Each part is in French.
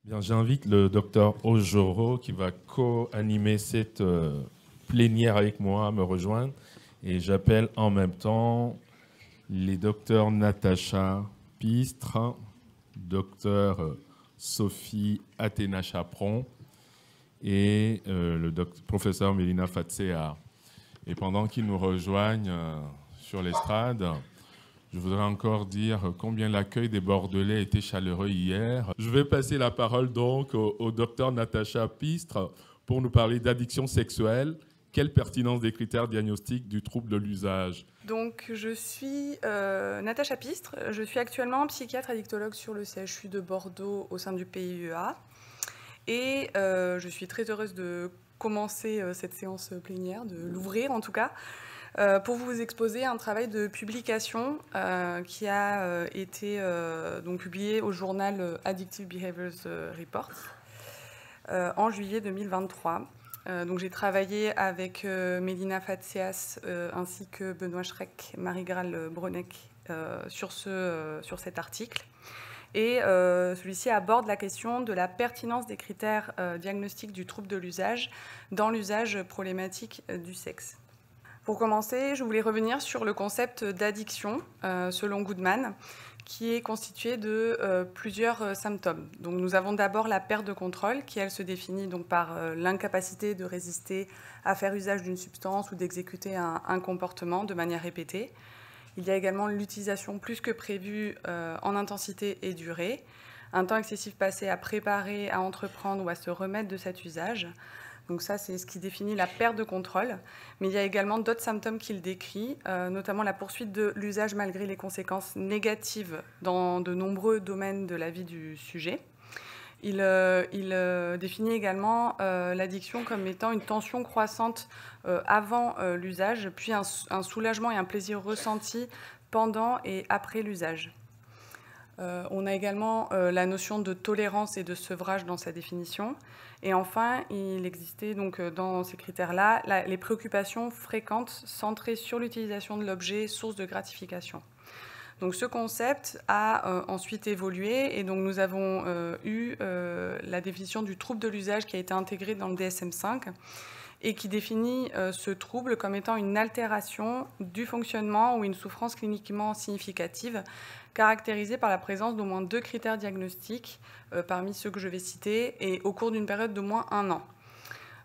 Bien, j'invite le docteur Ojoro qui va co-animer cette plénière avec moi à me rejoindre. Et j'appelle en même temps les docteurs Natacha Pistre, docteur Sophie Athéna-Chaperon et le professeur Mélina Fatsea. Et pendant qu'ils nous rejoignent sur l'estrade, je voudrais encore dire combien l'accueil des Bordelais était chaleureux hier. Je vais passer la parole donc au docteur Natacha Pistre pour nous parler d'addiction sexuelle. Quelle pertinence des critères diagnostiques du trouble de l'usage? Donc, je suis Natacha Pistre. Je suis actuellement psychiatre addictologue sur le CHU de Bordeaux au sein du PIEA. Et je suis très heureuse de commencer cette séance plénière, de l'ouvrir en tout cas, pour vous exposer un travail de publication qui a été donc publié au journal Addictive Behaviors Reports en juillet 2023. Donc j'ai travaillé avec Mélina Fatseas ainsi que Benoît Schreck, Marie-Graal Bronek sur cet article. Et celui-ci aborde la question de la pertinence des critères diagnostiques du trouble de l'usage dans l'usage problématique du sexe. Pour commencer, je voulais revenir sur le concept d'addiction selon Goodman, qui est constitué de plusieurs symptômes. Donc, nous avons d'abord la perte de contrôle, qui elle se définit donc par l'incapacité de résister à faire usage d'une substance ou d'exécuter un comportement de manière répétée. Il y a également l'utilisation plus que prévue en intensité et durée, un temps excessif passé à préparer, à entreprendre ou à se remettre de cet usage. Donc ça, c'est ce qui définit la perte de contrôle. Mais il y a également d'autres symptômes qu'il décrit, notamment la poursuite de l'usage malgré les conséquences négatives dans de nombreux domaines de la vie du sujet. Il définit également l'addiction comme étant une tension croissante avant l'usage, puis un soulagement et un plaisir ressenti pendant et après l'usage. On a également la notion de tolérance et de sevrage dans sa définition. Et enfin, il existait donc dans ces critères-là les préoccupations fréquentes centrées sur l'utilisation de l'objet, source de gratification. Donc ce concept a ensuite évolué et donc nous avons eu la définition du trouble de l'usage qui a été intégrée dans le DSM-5 et qui définit ce trouble comme étant une altération du fonctionnement ou une souffrance cliniquement significative caractérisée par la présence d'au moins 2 critères diagnostiques parmi ceux que je vais citer et au cours d'une période d'au moins 1 an.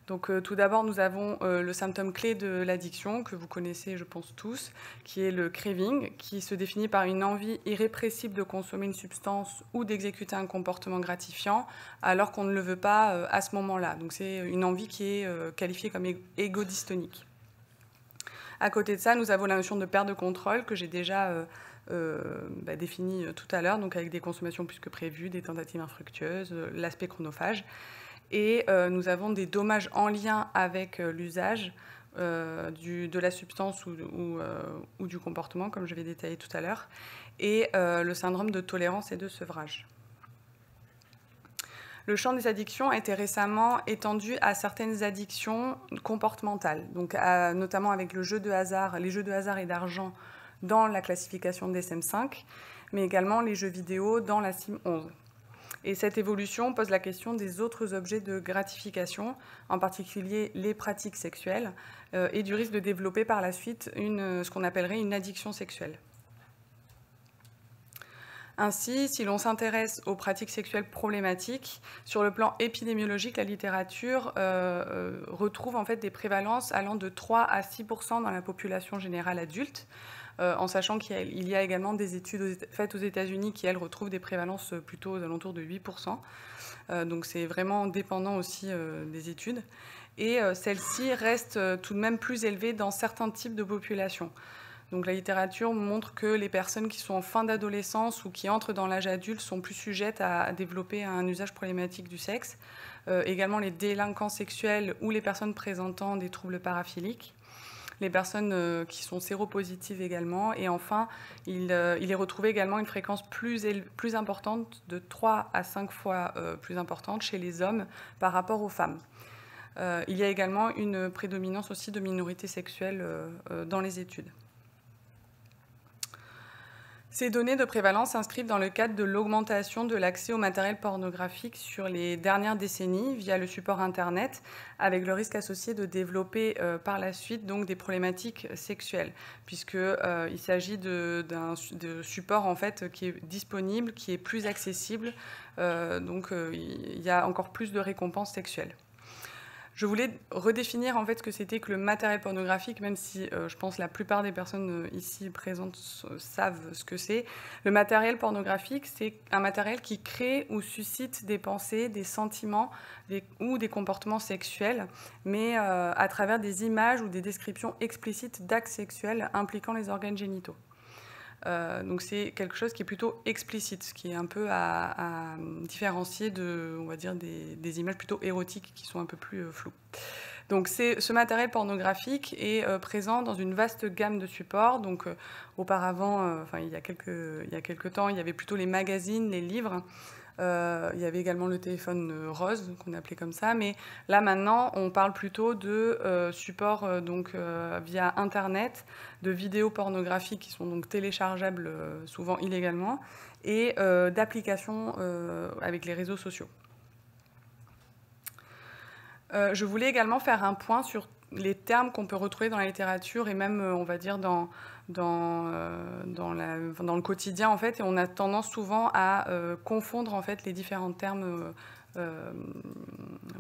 Donc tout d'abord, nous avons le symptôme clé de l'addiction, que vous connaissez, je pense tous, qui est le craving, qui se définit par une envie irrépressible de consommer une substance ou d'exécuter un comportement gratifiant, alors qu'on ne le veut pas à ce moment-là. Donc c'est une envie qui est qualifiée comme égodystonique. À côté de ça, nous avons la notion de perte de contrôle, que j'ai déjà définie tout à l'heure, donc avec des consommations plus que prévues, des tentatives infructueuses, l'aspect chronophage. Et nous avons des dommages en lien avec l'usage de la substance ou du comportement, comme je vais détailler tout à l'heure, et le syndrome de tolérance et de sevrage. Le champ des addictions a été récemment étendu à certaines addictions comportementales, donc notamment avec les jeux de hasard et d'argent dans la classification DSM-5, mais également les jeux vidéo dans la CIM 11. Et cette évolution pose la question des autres objets de gratification, en particulier les pratiques sexuelles, et du risque de développer par la suite ce qu'on appellerait une addiction sexuelle. Ainsi, si l'on s'intéresse aux pratiques sexuelles problématiques, sur le plan épidémiologique, la littérature retrouve en fait des prévalences allant de 3 à 6% dans la population générale adulte, en sachant qu'il y a également des études faites aux États-Unis qui, elles, retrouvent des prévalences plutôt aux alentours de 8%. Donc c'est vraiment dépendant aussi des études. Et celles-ci restent tout de même plus élevées dans certains types de populations. Donc la littérature montre que les personnes qui sont en fin d'adolescence ou qui entrent dans l'âge adulte sont plus sujettes à développer un usage problématique du sexe. Également les délinquants sexuels ou les personnes présentant des troubles paraphiliques. Les personnes qui sont séropositives également. Et enfin, il est retrouvé également une fréquence plus importante, de 3 à 5 fois plus importante chez les hommes par rapport aux femmes. Il y a également une prédominance aussi de minorités sexuelles dans les études. Ces données de prévalence s'inscrivent dans le cadre de l'augmentation de l'accès au matériel pornographique sur les dernières décennies via le support Internet, avec le risque associé de développer par la suite donc, des problématiques sexuelles, puisqu'il s'agit de support en fait, qui est disponible, qui est plus accessible, il y a encore plus de récompenses sexuelles. Je voulais redéfinir en fait ce que c'était que le matériel pornographique, même si je pense que la plupart des personnes ici présentes savent ce que c'est. Le matériel pornographique, c'est un matériel qui crée ou suscite des pensées, des sentiments ou des comportements sexuels, mais à travers des images ou des descriptions explicites d'actes sexuels impliquant les organes génitaux. Donc c'est quelque chose qui est plutôt explicite, ce qui est un peu à différencier de, on va dire, des images plutôt érotiques qui sont un peu plus floues. Donc ce matériel pornographique est présent dans une vaste gamme de supports. Donc auparavant, il y a quelques temps, il y avait plutôt les magazines, les livres. Il y avait également le téléphone rose, qu'on appelait comme ça. Mais là, maintenant, on parle plutôt de supports via Internet, de vidéos pornographiques qui sont donc téléchargeables souvent illégalement, et d'applications avec les réseaux sociaux. Je voulais également faire un point sur les termes qu'on peut retrouver dans la littérature et même, on va dire, dans le quotidien, en fait, et on a tendance souvent à confondre en fait, les différents termes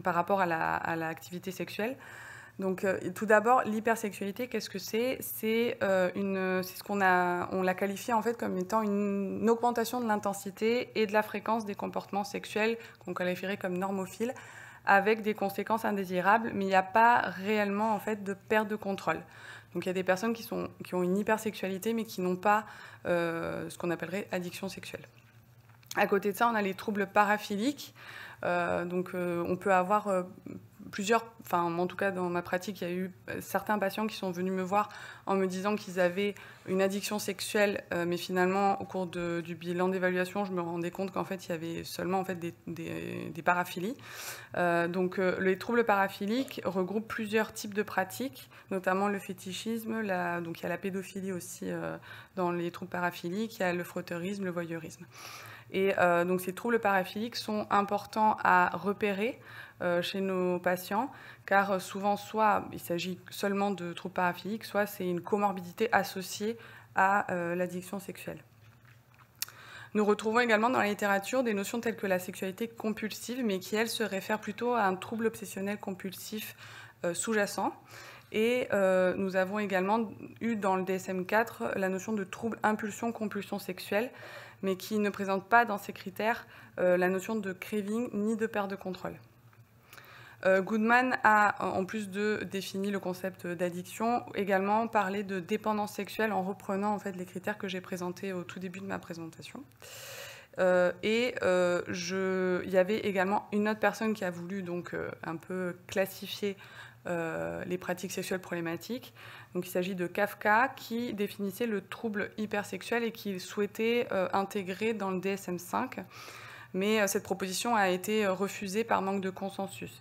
par rapport à l'activité sexuelle. Donc, tout d'abord, l'hypersexualité, qu'est-ce que c'est? C'est ce on l'a qualifié en fait comme étant une augmentation de l'intensité et de la fréquence des comportements sexuels qu'on qualifierait comme normophiles, avec des conséquences indésirables, mais il n'y a pas réellement en fait, de perte de contrôle. Donc il y a des personnes qui ont une hypersexualité, mais qui n'ont pas ce qu'on appellerait addiction sexuelle. À côté de ça, on a les troubles paraphiliques. On peut avoir en tout cas dans ma pratique, il y a eu certains patients qui sont venus me voir en me disant qu'ils avaient une addiction sexuelle, mais finalement, au cours du bilan d'évaluation, je me rendais compte qu'en fait, il y avait seulement en fait, des paraphilies. Les troubles paraphiliques regroupent plusieurs types de pratiques, notamment le fétichisme, donc il y a la pédophilie aussi dans les troubles paraphiliques, il y a le frotteurisme, le voyeurisme. Et donc ces troubles paraphiliques sont importants à repérer chez nos patients, car souvent, soit il s'agit seulement de troubles paraphiliques, soit c'est une comorbidité associée à l'addiction sexuelle. Nous retrouvons également dans la littérature des notions telles que la sexualité compulsive, mais qui, elle, se réfère plutôt à un trouble obsessionnel compulsif sous-jacent. Et nous avons également eu dans le DSM-4 la notion de trouble impulsion-compulsion sexuelle, mais qui ne présente pas dans ses critères la notion de craving ni de perte de contrôle. Goodman a, en plus de définir le concept d'addiction, également parlé de dépendance sexuelle en reprenant en fait, les critères que j'ai présentés au tout début de ma présentation. Il y avait également une autre personne qui a voulu donc, un peu classifier les pratiques sexuelles problématiques. Donc, il s'agit de Kafka qui définissait le trouble hypersexuel et qui souhaitait intégrer dans le DSM-5. Mais cette proposition a été refusée par manque de consensus.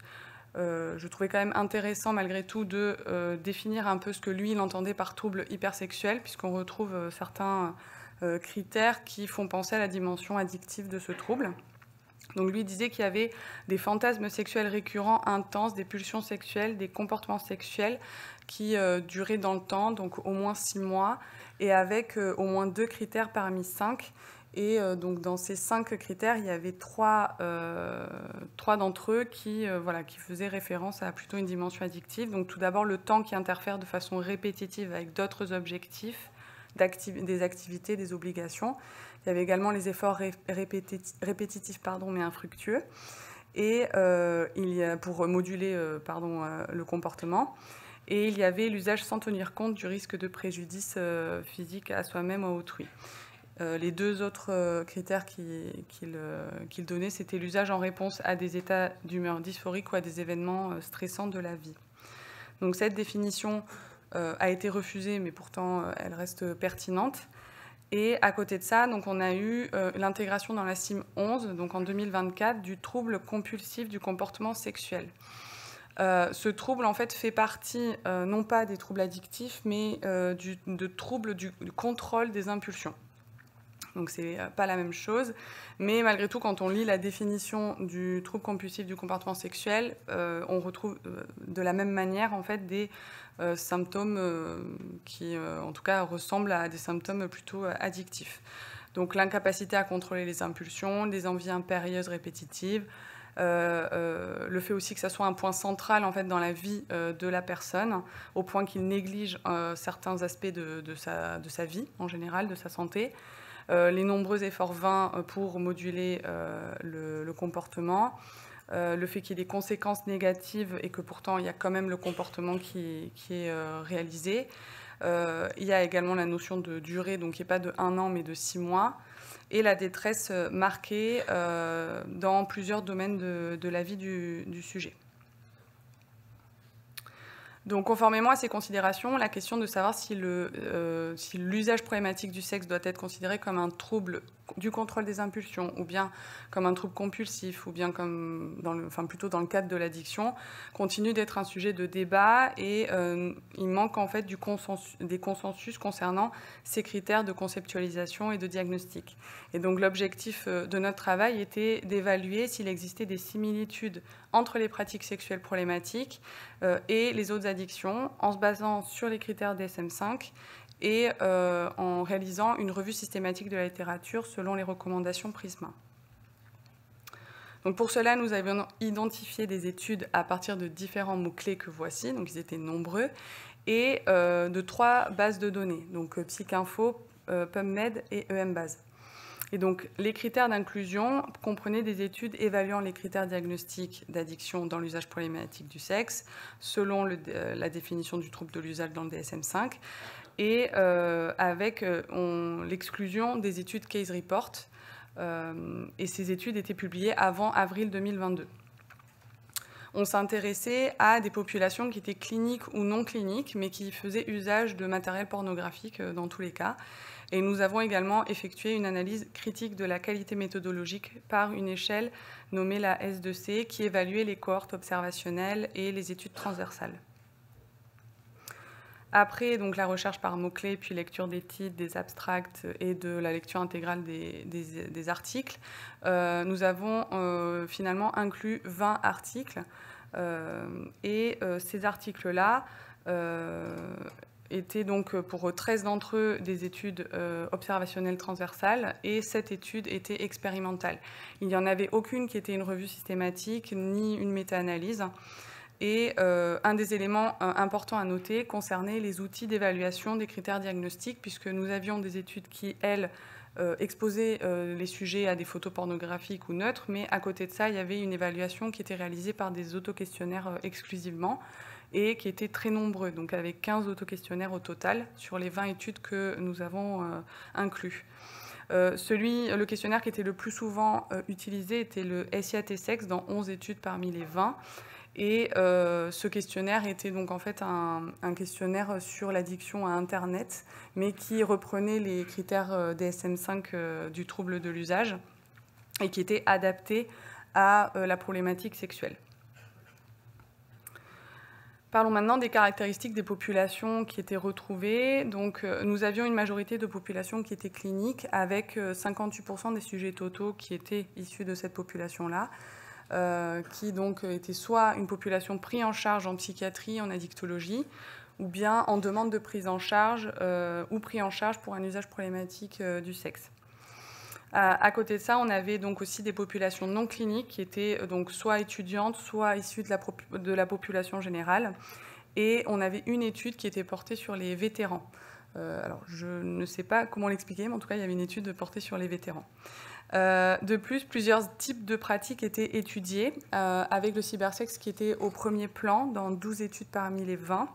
Je trouvais quand même intéressant malgré tout de définir un peu ce que lui il entendait par trouble hypersexuel, puisqu'on retrouve certains critères qui font penser à la dimension addictive de ce trouble. Donc lui disait qu'il y avait des fantasmes sexuels récurrents, intenses, des pulsions sexuelles, des comportements sexuels qui duraient dans le temps, donc au moins 6 mois, et avec au moins 2 critères parmi 5. Et donc dans ces 5 critères, il y avait 3 d'entre eux qui faisaient référence à plutôt une dimension addictive. Donc tout d'abord, le temps qui interfère de façon répétitive avec d'autres objectifs, des activités, des obligations. Il y avait également les efforts répétitifs mais infructueux, et pour moduler le comportement. Et il y avait l'usage sans tenir compte du risque de préjudice physique à soi-même ou à autrui. Les 2 autres critères qu'il donnait, c'était l'usage en réponse à des états d'humeur dysphorique ou à des événements stressants de la vie. Donc cette définition a été refusée, mais pourtant elle reste pertinente. Et à côté de ça, donc, on a eu l'intégration dans la CIM 11, donc en 2024, du trouble compulsif du comportement sexuel. Ce trouble, en fait, fait partie, non pas des troubles addictifs, mais de troubles du contrôle des impulsions. Donc c'est pas la même chose, mais malgré tout, quand on lit la définition du trouble compulsif du comportement sexuel, on retrouve de la même manière en fait des symptômes qui, en tout cas, ressemblent à des symptômes plutôt addictifs. Donc l'incapacité à contrôler les impulsions, des envies impérieuses répétitives, le fait aussi que ça soit un point central en fait dans la vie de la personne, au point qu'il néglige certains aspects de sa vie en général, de sa santé. Les nombreux efforts vains pour moduler le comportement, le fait qu'il y ait des conséquences négatives et que pourtant il y a quand même le comportement qui est réalisé. Il y a également la notion de durée, donc qui n'est pas de 1 an mais de 6 mois, et la détresse marquée dans plusieurs domaines de la vie du sujet. Donc, conformément à ces considérations, la question de savoir si l'usage problématique du sexe doit être considéré comme un trouble du contrôle des impulsions, ou bien comme un trouble compulsif, ou bien comme plutôt dans le cadre de l'addiction, continue d'être un sujet de débat, et il manque en fait des consensus concernant ces critères de conceptualisation et de diagnostic. Et donc l'objectif de notre travail était d'évaluer s'il existait des similitudes entre les pratiques sexuelles problématiques et les autres addictions, en se basant sur les critères DSM-5 et en réalisant une revue systématique de la littérature selon les recommandations Prisma. Donc pour cela, nous avions identifié des études à partir de différents mots-clés que voici, donc ils étaient nombreux, et de 3 bases de données, donc PsycInfo, PubMed et EMBase. Et donc, les critères d'inclusion comprenaient des études évaluant les critères diagnostiques d'addiction dans l'usage problématique du sexe, selon la définition du trouble de l'usage dans le DSM-5, et avec l'exclusion des études Case Report. Et ces études étaient publiées avant avril 2022. On s'intéressait à des populations qui étaient cliniques ou non cliniques, mais qui faisaient usage de matériel pornographique dans tous les cas. Et nous avons également effectué une analyse critique de la qualité méthodologique par une échelle nommée la S2C, qui évaluait les cohortes observationnelles et les études transversales. Après donc, la recherche par mots-clés, puis lecture des titres, des abstracts et de la lecture intégrale des articles, nous avons finalement inclus 20 articles. Et ces articles-là étaient donc pour 13 d'entre eux des études observationnelles transversales et 7 études étaient expérimentales. Il n'y en avait aucune qui était une revue systématique ni une méta-analyse. Et un des éléments importants à noter concernait les outils d'évaluation des critères diagnostiques, puisque nous avions des études qui, elles, exposaient les sujets à des photos pornographiques ou neutres, mais à côté de ça, il y avait une évaluation qui était réalisée par des autoquestionnaires exclusivement et qui étaient très nombreux, donc avec 15 autoquestionnaires au total sur les 20 études que nous avons inclus. Le questionnaire qui était le plus souvent utilisé était le SIAT-Sex dans 11 études parmi les 20. Et ce questionnaire était donc en fait un questionnaire sur l'addiction à Internet, mais qui reprenait les critères DSM-5 du trouble de l'usage et qui était adapté à la problématique sexuelle. Parlons maintenant des caractéristiques des populations qui étaient retrouvées. Donc, nous avions une majorité de populations qui étaient cliniques, avec 58% des sujets totaux qui étaient issus de cette population-là. Qui donc était soit une population prise en charge en psychiatrie, en addictologie, ou bien en demande de prise en charge ou pris en charge pour un usage problématique du sexe. À côté de ça, on avait donc aussi des populations non cliniques qui étaient donc soit étudiantes, soit issues de la population générale. Et on avait une étude qui était portée sur les vétérans. Alors, je ne sais pas comment l'expliquer, mais en tout cas, il y avait une étude portée sur les vétérans. De plus, plusieurs types de pratiques étaient étudiés, avec le cybersexe qui était au premier plan dans 12 études parmi les 20.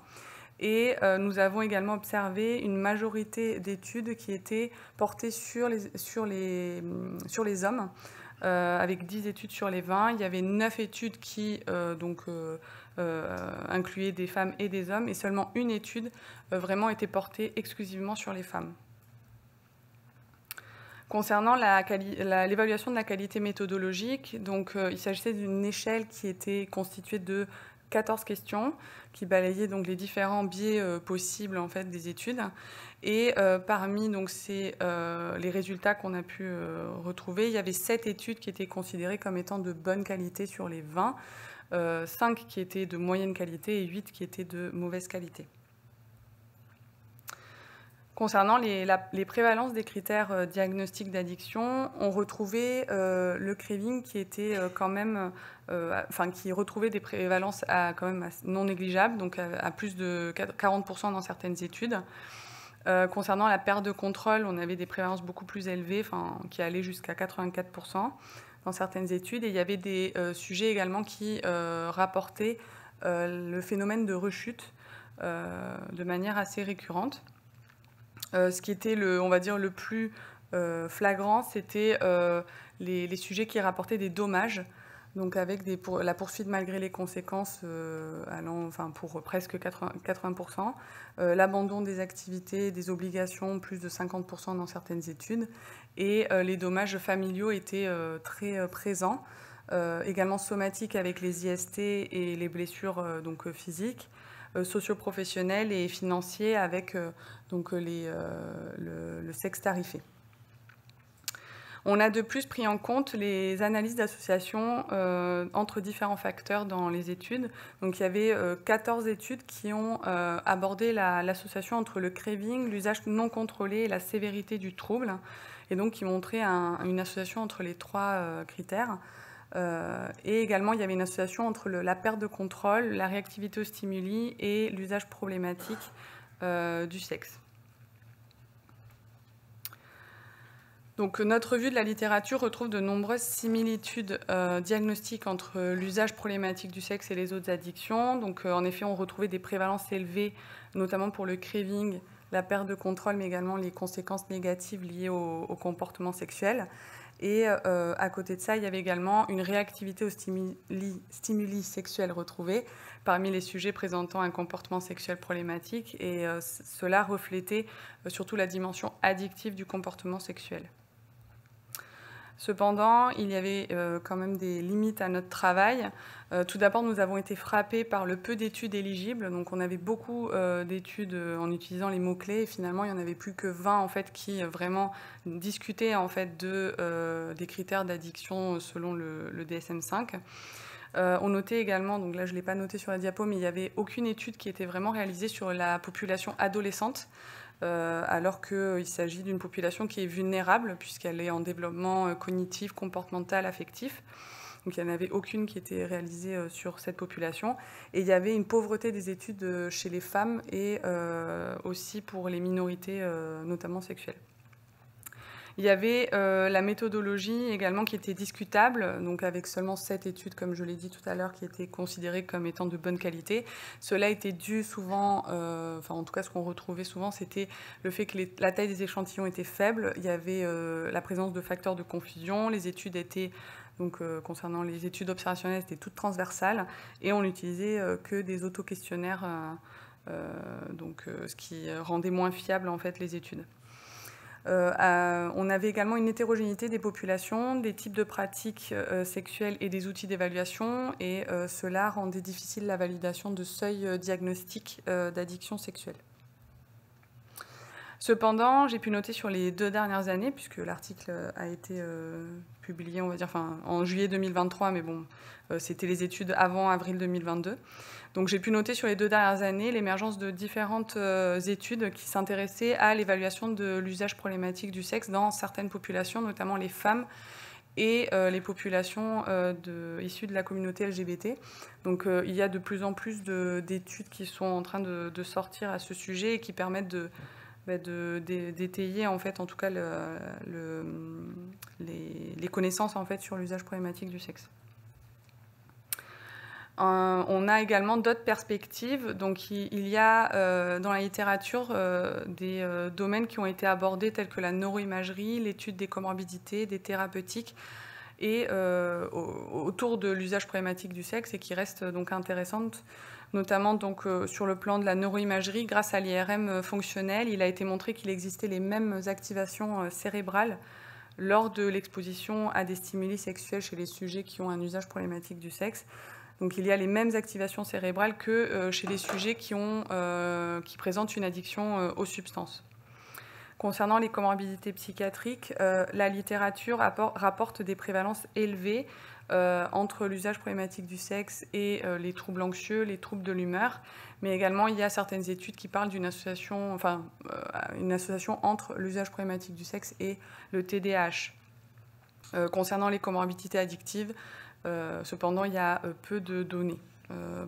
Et nous avons également observé une majorité d'études qui étaient portées sur les hommes, avec 10 études sur les 20. Il y avait 9 études qui incluaient des femmes et des hommes, et seulement une étude vraiment était portée exclusivement sur les femmes. Concernant l'évaluation de la qualité méthodologique, donc, il s'agissait d'une échelle qui était constituée de 14 questions qui balayaient donc les différents biais possibles en fait, des études. Et parmi donc, les résultats qu'on a pu retrouver, il y avait 7 études qui étaient considérées comme étant de bonne qualité sur les 20, 5 qui étaient de moyenne qualité et 8 qui étaient de mauvaise qualité. Concernant les prévalences des critères diagnostiques d'addiction, on retrouvait le craving qui était quand même, qui retrouvait des prévalences quand même non négligeables, donc à plus de 40% dans certaines études. Concernant la perte de contrôle, on avait des prévalences beaucoup plus élevées, qui allaient jusqu'à 84% dans certaines études. Et il y avait des sujets également qui rapportaient le phénomène de rechute de manière assez récurrente. Ce qui était, on va dire, le plus flagrant, c'était les sujets qui rapportaient des dommages, donc avec la poursuite malgré les conséquences allant pour presque 80%, l'abandon des activités, des obligations, plus de 50% dans certaines études, et les dommages familiaux étaient très présents, également somatiques avec les IST et les blessures physiques, socio-professionnels et financiers avec le sexe tarifé. On a de plus pris en compte les analyses d'association entre différents facteurs dans les études. Donc il y avait 14 études qui ont abordé l'association entre le craving, l'usage non contrôlé et la sévérité du trouble, et donc qui montraient une association entre les 3 critères. Et également, il y avait une association entre la perte de contrôle, la réactivité aux stimuli et l'usage problématique du sexe. Donc, notre revue de la littérature retrouve de nombreuses similitudes diagnostiques entre l'usage problématique du sexe et les autres addictions. Donc, en effet, on retrouvait des prévalences élevées, notamment pour le craving, la perte de contrôle, mais également les conséquences négatives liées au comportement sexuel. Et à côté de ça, il y avait également une réactivité aux stimuli sexuels retrouvés parmi les sujets présentant un comportement sexuel problématique. Et cela reflétait surtout la dimension addictive du comportement sexuel. Cependant, il y avait quand même des limites à notre travail. Tout d'abord, nous avons été frappés par le peu d'études éligibles. Donc, on avait beaucoup d'études en utilisant les mots-clés. Et finalement, il n'y en avait plus que 20 en fait, qui vraiment discutaient en fait, des critères d'addiction selon le DSM-5. On notait également, donc là je ne l'ai pas noté sur la diapo, mais il n'y avait aucune étude qui était vraiment réalisée sur la population adolescente. Alors qu'il s'agit d'une population qui est vulnérable puisqu'elle est en développement cognitif, comportemental, affectif. Donc il n'y en avait aucune qui était réalisée sur cette population. Et il y avait une pauvreté des études chez les femmes et aussi pour les minorités, notamment sexuelles. Il y avait la méthodologie également qui était discutable, donc avec seulement 7 études, comme je l'ai dit tout à l'heure, qui étaient considérées comme étant de bonne qualité. Cela était dû souvent, en tout cas ce qu'on retrouvait souvent, c'était le fait que la taille des échantillons était faible. Il y avait la présence de facteurs de confusion. Les études étaient, donc concernant les études observationnelles, étaient toutes transversales. Et on n'utilisait que des auto-questionnaires, ce qui rendait moins fiable en fait, les études. On avait également une hétérogénéité des populations, des types de pratiques sexuelles et des outils d'évaluation, et cela rendait difficile la validation de seuils diagnostiques d'addiction sexuelle. Cependant, j'ai pu noter sur les 2 dernières années, puisque l'article a été publié, on va dire, en juillet 2023, mais bon, c'était les études avant avril 2022. Donc j'ai pu noter sur les 2 dernières années l'émergence de différentes études qui s'intéressaient à l'évaluation de l'usage problématique du sexe dans certaines populations, notamment les femmes et les populations issues de la communauté LGBT. Donc il y a de plus en plus d'études qui sont en train de sortir à ce sujet et qui permettent d'étayer en fait, en tout cas les connaissances en fait, sur l'usage problématique du sexe. On a également d'autres perspectives. Donc, il y a dans la littérature des domaines qui ont été abordés tels que la neuroimagerie, l'étude des comorbidités, des thérapeutiques et autour de l'usage problématique du sexe et qui restent donc intéressantes, notamment donc, sur le plan de la neuroimagerie. Grâce à l'IRM fonctionnel, il a été montré qu'il existait les mêmes activations cérébrales lors de l'exposition à des stimuli sexuels chez les sujets qui ont un usage problématique du sexe. Donc il y a les mêmes activations cérébrales que chez les sujets qui présentent une addiction aux substances. Concernant les comorbidités psychiatriques, la littérature rapporte des prévalences élevées entre l'usage problématique du sexe et les troubles anxieux, les troubles de l'humeur. Mais également, il y a certaines études qui parlent d'une association, une association entre l'usage problématique du sexe et le TDAH. Concernant les comorbidités addictives, cependant, il y a peu de données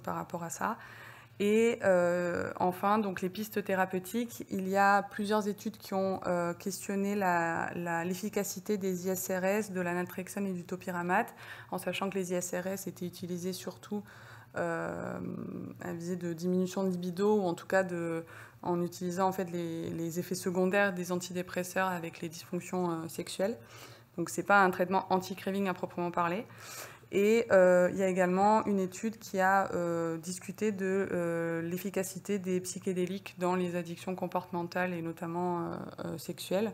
par rapport à ça. Et enfin, donc les pistes thérapeutiques, il y a plusieurs études qui ont questionné l'efficacité des ISRS, de la naltrexone et du topiramate, en sachant que les ISRS étaient utilisés surtout à visée de diminution de libido, ou en tout cas en utilisant en fait les effets secondaires des antidépresseurs avec les dysfonctions sexuelles. Donc ce n'est pas un traitement anti-craving à proprement parler. Et il y a également une étude qui a discuté de l'efficacité des psychédéliques dans les addictions comportementales et notamment sexuelles.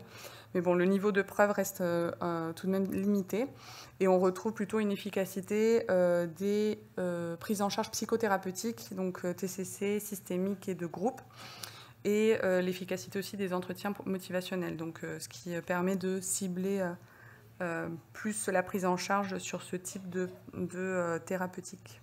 Mais bon, le niveau de preuve reste tout de même limité. Et on retrouve plutôt une efficacité des prises en charge psychothérapeutiques, donc TCC, systémiques et de groupe, et l'efficacité aussi des entretiens motivationnels, donc ce qui permet de cibler plus la prise en charge sur ce type de thérapeutique.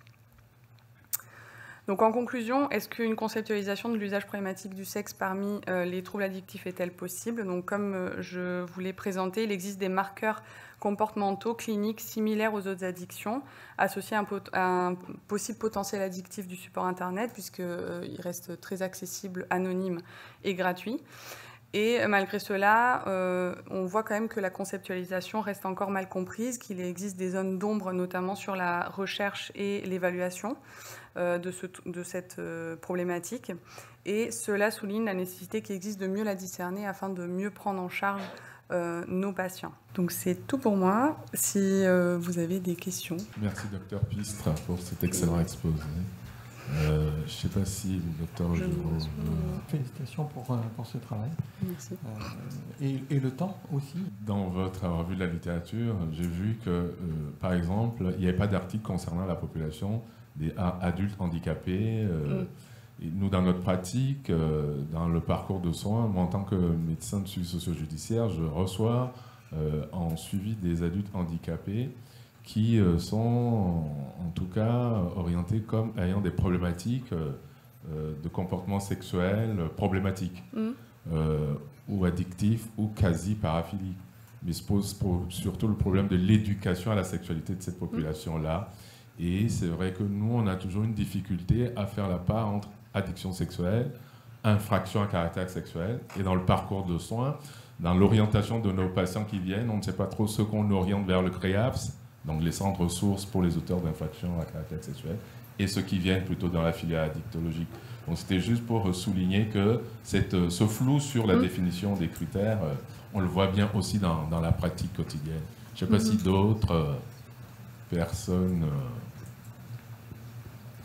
Donc en conclusion, est-ce qu'une conceptualisation de l'usage problématique du sexe parmi les troubles addictifs est-elle possible? Donc comme je vous l'ai présenté, il existe des marqueurs comportementaux cliniques similaires aux autres addictions, associés à un possible potentiel addictif du support Internet, puisqu'il reste très accessible, anonyme et gratuit. Et malgré cela, on voit quand même que la conceptualisation reste encore mal comprise, qu'il existe des zones d'ombre, notamment sur la recherche et l'évaluation de cette problématique. Et cela souligne la nécessité qu'il existe de mieux la discerner afin de mieux prendre en charge nos patients. Donc c'est tout pour moi. Si vous avez des questions. Merci, Dr Pistre, pour cet excellent exposé. Je ne sais pas si le docteur Giraud... Félicitations pour ce travail. Merci. Et le temps aussi. Dans votre revue de la littérature, j'ai vu que, par exemple, il n'y avait pas d'article concernant la population des adultes handicapés. Et nous, dans notre pratique, dans le parcours de soins, moi, en tant que médecin de suivi socio-judiciaire, je reçois en suivi des adultes handicapés qui sont en tout cas orientés comme ayant des problématiques de comportement sexuel problématiques, ou addictifs ou quasi paraphiliques. Mais se pose surtout le problème de l'éducation à la sexualité de cette population-là. Et c'est vrai que nous, on a toujours une difficulté à faire la part entre addiction sexuelle, infraction à caractère sexuel, et dans le parcours de soins, dans l'orientation de nos patients qui viennent, on ne sait pas trop ce qu'on oriente vers le CREAPS, donc les centres ressources pour les auteurs d'infractions à caractère sexuel, et ceux qui viennent plutôt dans la filière addictologique. Donc c'était juste pour souligner que ce flou sur la définition des critères, on le voit bien aussi dans la pratique quotidienne. Je ne sais pas si d'autres personnes...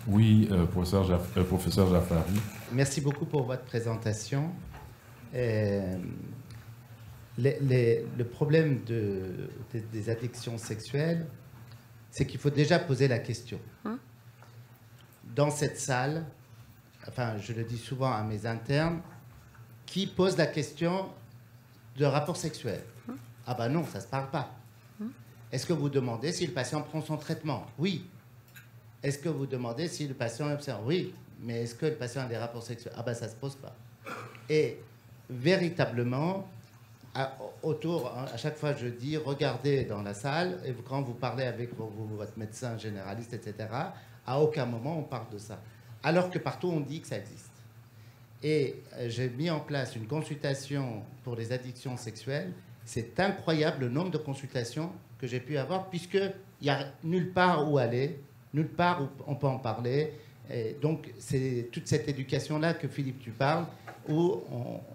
Oui, professeur Jaffari. Merci beaucoup pour votre présentation. Le problème des addictions sexuelles, c'est qu'il faut déjà poser la question. Dans cette salle, enfin, je le dis souvent à mes internes, qui pose la question de rapport sexuel? Ah ben non, ça ne se parle pas. Est-ce que vous demandez si le patient prend son traitement? Oui. Est-ce que vous demandez si le patient observe? Oui. Mais est-ce que le patient a des rapports sexuels? Ah ben ça ne se pose pas. Et véritablement... autour, à chaque fois je dis, regardez dans la salle, et quand vous parlez avec votre médecin généraliste, etc., à aucun moment on parle de ça. Alors que partout on dit que ça existe. Et j'ai mis en place une consultation pour les addictions sexuelles. C'est incroyable le nombre de consultations que j'ai pu avoir, puisqu'il n'y a nulle part où aller, nulle part où on peut en parler. Et donc c'est toute cette éducation-là que Philippe, tu parles, où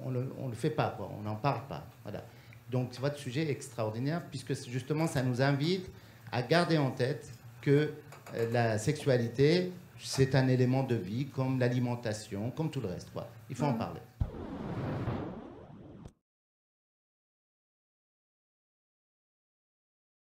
on le fait pas, quoi. On n'en parle pas. Voilà. Donc votre sujet est extraordinaire, puisque justement ça nous invite à garder en tête que la sexualité, c'est un élément de vie, comme l'alimentation, comme tout le reste, quoi. Il faut en parler.